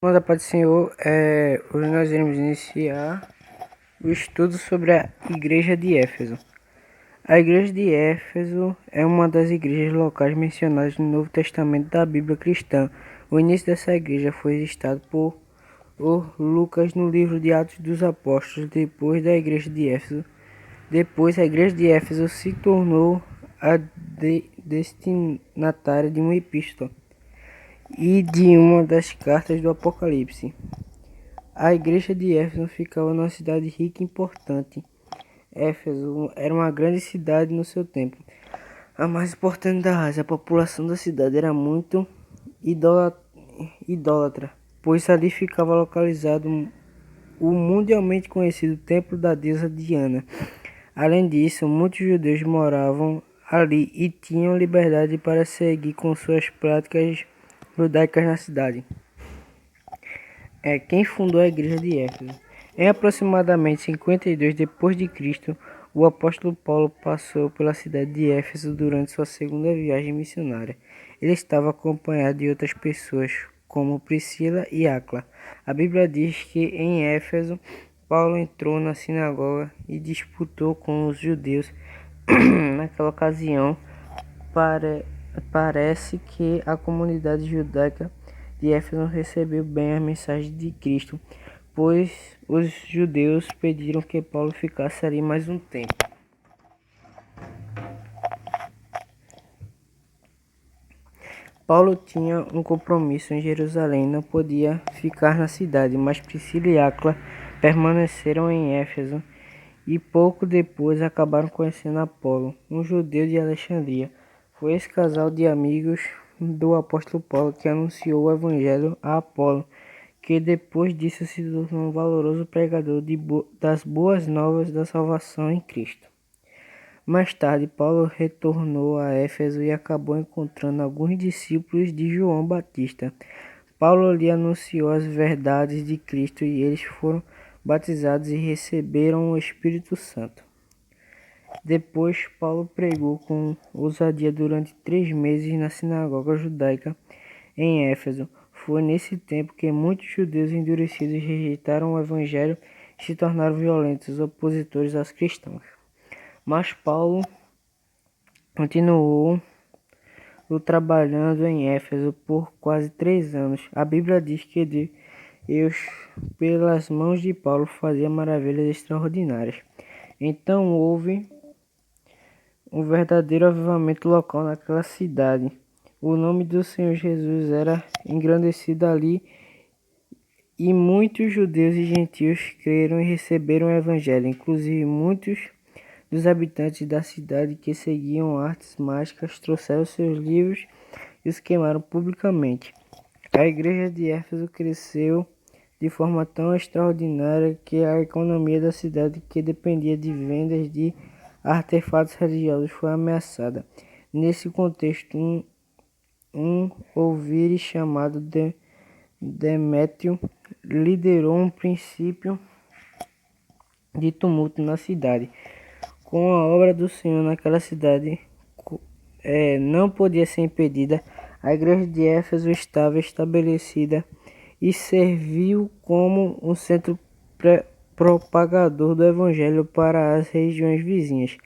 Bom, da paz do Senhor, hoje nós iremos iniciar o estudo sobre a Igreja de Éfeso. A Igreja de Éfeso é uma das igrejas locais mencionadas no Novo Testamento da Bíblia cristã. O início dessa igreja foi registrado por Lucas no livro de Atos dos Apóstolos. Depois, a Igreja de Éfeso se tornou a destinatária de uma epístola e de uma das cartas do Apocalipse. A igreja de Éfeso ficava numa cidade rica e importante. Éfeso era uma grande cidade no seu tempo. A mais importante da Ásia, a população da cidade era muito idólatra, pois ali ficava localizado o mundialmente conhecido templo da deusa Diana. Além disso, muitos judeus moravam ali e tinham liberdade para seguir com suas práticas judaicas na cidade. Quem fundou a igreja de Éfeso? Em aproximadamente 52 d.C., o apóstolo Paulo passou pela cidade de Éfeso durante sua segunda viagem missionária. Ele estava acompanhado de outras pessoas, como Priscila e Áquila. A Bíblia diz que em Éfeso, Paulo entrou na sinagoga e disputou com os judeus. Naquela ocasião, parece que a comunidade judaica de Éfeso recebeu bem a mensagem de Cristo, pois os judeus pediram que Paulo ficasse ali mais um tempo. Paulo tinha um compromisso em Jerusalém, não podia ficar na cidade, mas Priscila e Áquila permaneceram em Éfeso e pouco depois acabaram conhecendo Apolo, um judeu de Alexandria. Foi esse casal de amigos do apóstolo Paulo que anunciou o evangelho a Apolo, que depois disso se tornou um valoroso pregador das boas novas da salvação em Cristo. Mais tarde, Paulo retornou a Éfeso e acabou encontrando alguns discípulos de João Batista. Paulo lhe anunciou as verdades de Cristo e eles foram batizados e receberam o Espírito Santo. Depois, Paulo pregou com ousadia durante 3 meses na sinagoga judaica em Éfeso. Foi nesse tempo que muitos judeus endurecidos rejeitaram o evangelho e se tornaram violentos opositores aos cristãos. Mas Paulo continuou trabalhando em Éfeso por quase 3 anos. A Bíblia diz que Deus, pelas mãos de Paulo, fazia maravilhas extraordinárias. Então houve um verdadeiro avivamento local naquela cidade. O nome do Senhor Jesus era engrandecido ali e muitos judeus e gentios creram e receberam o evangelho, inclusive muitos dos habitantes da cidade que seguiam artes mágicas trouxeram seus livros e os queimaram publicamente. A igreja de Éfeso cresceu de forma tão extraordinária que a economia da cidade, que dependia de vendas de artefatos religiosos, foi ameaçada. Nesse contexto, um ouvinte chamado Demétrio liderou um princípio de tumulto na cidade. Com a obra do Senhor naquela cidade não podia ser impedida, a igreja de Éfeso estava estabelecida e serviu como um centro propagador do evangelho para as regiões vizinhas.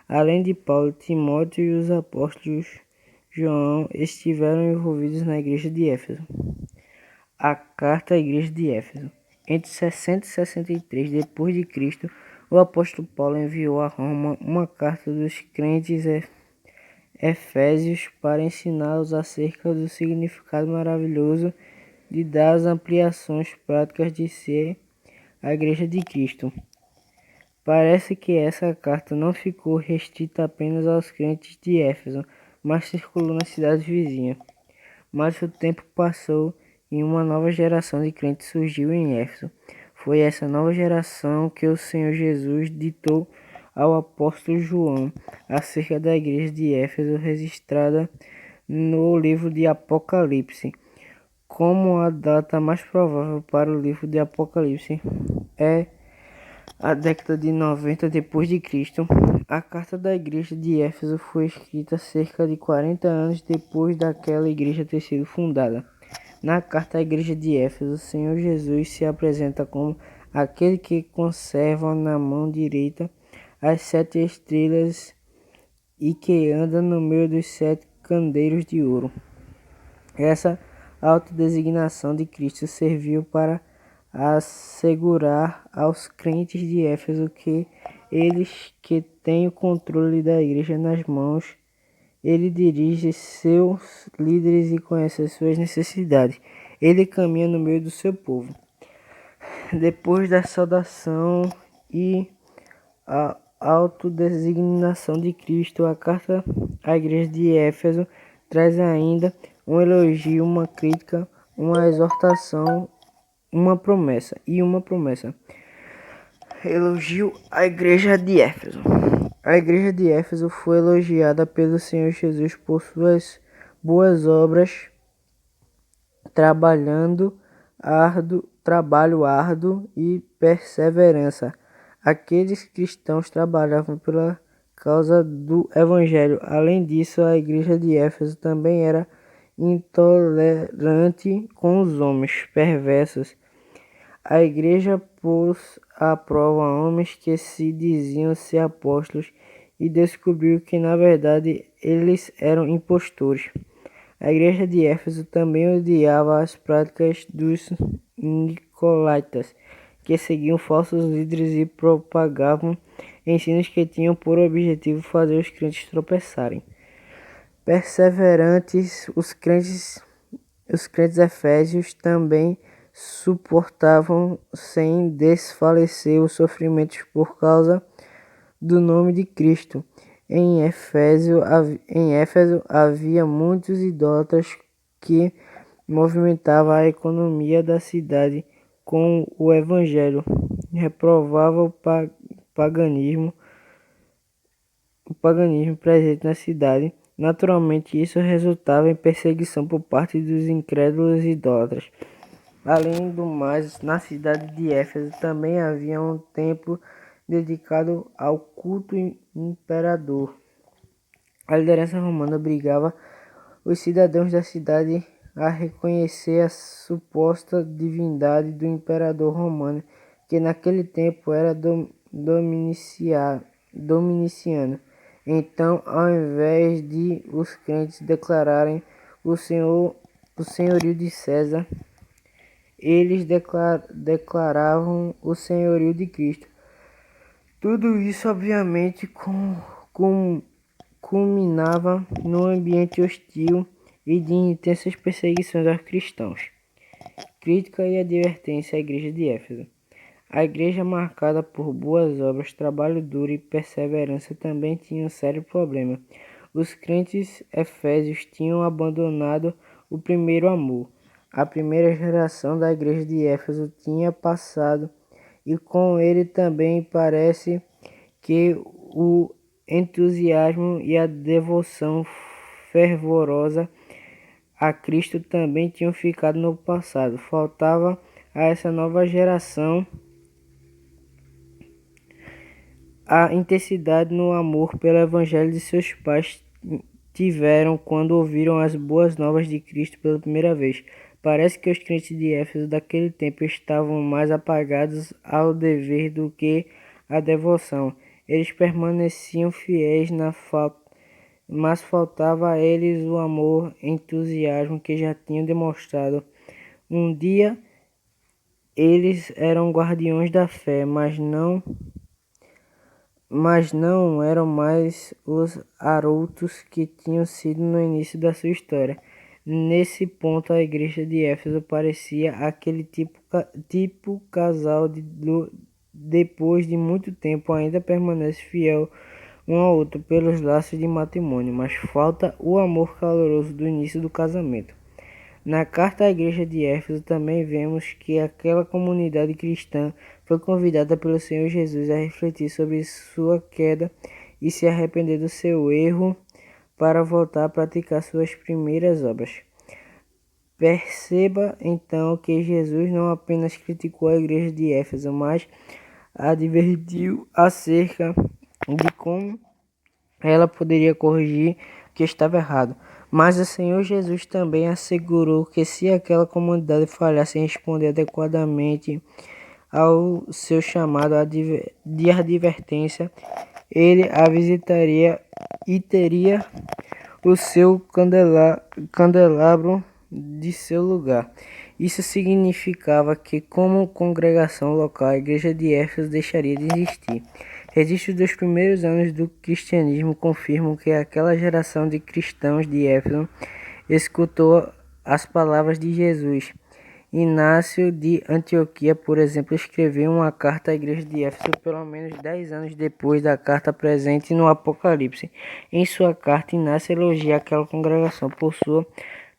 Além de Paulo, Timóteo e os apóstolos João estiveram envolvidos na igreja de Éfeso. A carta à igreja de Éfeso. Entre 60 e 63 d.C., o apóstolo Paulo enviou a Roma uma carta dos crentes efésios para ensiná-los acerca do significado maravilhoso de dar as ampliações práticas de ser a igreja de Cristo. Parece que essa carta não ficou restrita apenas aos crentes de Éfeso, mas circulou nas cidades vizinhas. Mas o tempo passou e uma nova geração de crentes surgiu em Éfeso. Foi essa nova geração que o Senhor Jesus ditou ao apóstolo João acerca da igreja de Éfeso, registrada no livro de Apocalipse. Como a data mais provável para o livro de Apocalipse é a década de 90 d.C., a carta da igreja de Éfeso foi escrita cerca de 40 anos depois daquela igreja ter sido fundada. Na carta à igreja de Éfeso, o Senhor Jesus se apresenta como aquele que conserva na mão direita as 7 estrelas e que anda no meio dos 7 candeiros de ouro. Essa autodesignação de Cristo serviu para assegurar aos crentes de Éfeso que eles que têm o controle da igreja nas mãos, ele dirige seus líderes e conhece as suas necessidades. Ele caminha no meio do seu povo. Depois da saudação e a autodesignação de Cristo, a carta à igreja de Éfeso traz ainda um elogio, uma crítica, uma exortação, uma promessa. Elogio à igreja de Éfeso. A igreja de Éfeso foi elogiada pelo Senhor Jesus por suas boas obras, trabalho árduo e perseverança. Aqueles cristãos trabalhavam pela causa do Evangelho. Além disso, a igreja de Éfeso também era intolerante com os homens perversos. A igreja pôs à prova homens que se diziam ser apóstolos e descobriu que, na verdade, eles eram impostores. A igreja de Éfeso também odiava as práticas dos nicolaítas, que seguiam falsos líderes e propagavam ensinos que tinham por objetivo fazer os crentes tropeçarem. Perseverantes, os crentes efésios também suportavam sem desfalecer os sofrimentos por causa do nome de Cristo. Em Éfeso havia muitos idólatras que movimentavam a economia da cidade com o evangelho, reprovavam o paganismo presente na cidade. Naturalmente, isso resultava em perseguição por parte dos incrédulos idólatras. Além do mais, na cidade de Éfeso também havia um templo dedicado ao culto imperador. A liderança romana obrigava os cidadãos da cidade a reconhecer a suposta divindade do imperador romano, que naquele tempo era Dominiciano. Então, ao invés de os crentes declararem o senhorio de César, eles declaravam o senhorio de Cristo. Tudo isso, obviamente, culminava num ambiente hostil e de intensas perseguições aos cristãos. Crítica e advertência à igreja de Éfeso. A igreja, marcada por boas obras, trabalho duro e perseverança, também tinha um sério problema. Os crentes efésios tinham abandonado o primeiro amor. A primeira geração da igreja de Éfeso tinha passado, e com ele também parece que o entusiasmo e a devoção fervorosa a Cristo também tinham ficado no passado. Faltava a essa nova geração a intensidade no amor pelo evangelho de seus pais tiveram quando ouviram as boas novas de Cristo pela primeira vez. Parece que os crentes de Éfeso daquele tempo estavam mais apagados ao dever do que à devoção. Eles permaneciam fiéis mas faltava a eles o amor e entusiasmo que já tinham demonstrado. Um dia eles eram guardiões da fé, mas não eram mais os arautos que tinham sido no início da sua história. Nesse ponto, a igreja de Éfeso parecia aquele tipo casal depois de muito tempo ainda permanece fiel um ao outro pelos laços de matrimônio, mas falta o amor caloroso do início do casamento. Na carta à igreja de Éfeso também vemos que aquela comunidade cristã foi convidada pelo Senhor Jesus a refletir sobre sua queda e se arrepender do seu erro para voltar a praticar suas primeiras obras. Perceba então que Jesus não apenas criticou a igreja de Éfeso, mas advertiu acerca de como ela poderia corrigir o que estava errado. Mas o Senhor Jesus também assegurou que se aquela comunidade falhasse em responder adequadamente ao seu chamado de advertência, ele a visitaria e teria o seu candelabro de seu lugar. Isso significava que, como congregação local, a igreja de Éfeso deixaria de existir. Registros dos primeiros anos do cristianismo confirmam que aquela geração de cristãos de Éfeso escutou as palavras de Jesus. Inácio de Antioquia, por exemplo, escreveu uma carta à igreja de Éfeso pelo menos 10 anos depois da carta presente no Apocalipse. Em sua carta, Inácio elogia aquela congregação por sua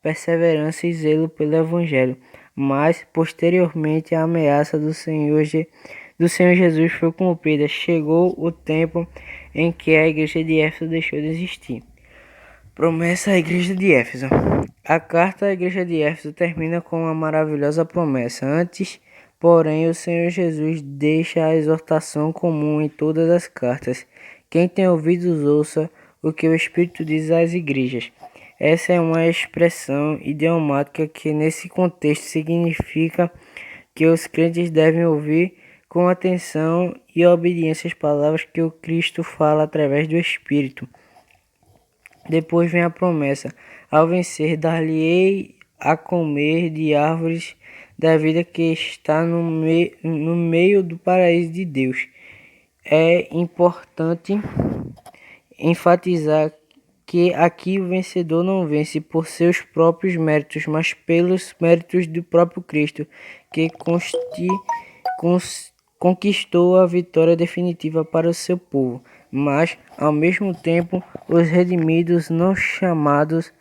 perseverança e zelo pelo Evangelho, mas posteriormente a ameaça do Senhor Jesus foi cumprida. Chegou o tempo em que a igreja de Éfeso deixou de existir. Promessa à igreja de Éfeso. A carta à igreja de Éfeso termina com uma maravilhosa promessa. Antes, porém, o Senhor Jesus deixa a exortação comum em todas as cartas. Quem tem ouvidos, ouça o que o Espírito diz às igrejas. Essa é uma expressão idiomática que, nesse contexto, significa que os crentes devem ouvir com atenção e obediência as palavras que o Cristo fala através do Espírito. Depois vem a promessa: ao vencer, dar-lhe-ei a comer de árvores da vida que está no meio do paraíso de Deus. É importante enfatizar que aqui o vencedor não vence por seus próprios méritos, mas pelos méritos do próprio Cristo, que conquistou a vitória definitiva para o seu povo. Mas, ao mesmo tempo, os redimidos não chamados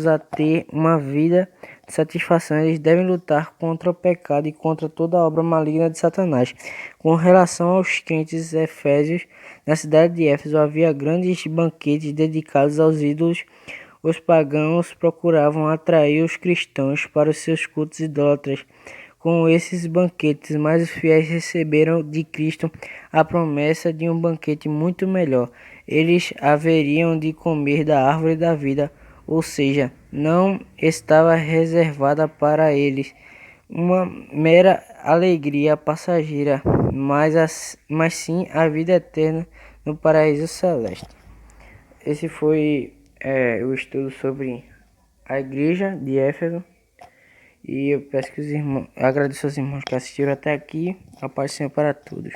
a ter uma vida de satisfação, eles devem lutar contra o pecado e contra toda a obra maligna de Satanás. Com relação aos crentes efésios, na cidade de Éfeso havia grandes banquetes dedicados aos ídolos. Os pagãos procuravam atrair os cristãos para os seus cultos idólatras. Com esses banquetes, mais os fiéis receberam de Cristo a promessa de um banquete muito melhor. Eles haveriam de comer da árvore da vida, ou seja, não estava reservada para eles uma mera alegria passageira, mas sim a vida eterna no paraíso celeste. Esse foi o estudo sobre a igreja de Éfeso. E eu peço que agradeço aos irmãos que assistiram até aqui. A paz do Senhor para todos.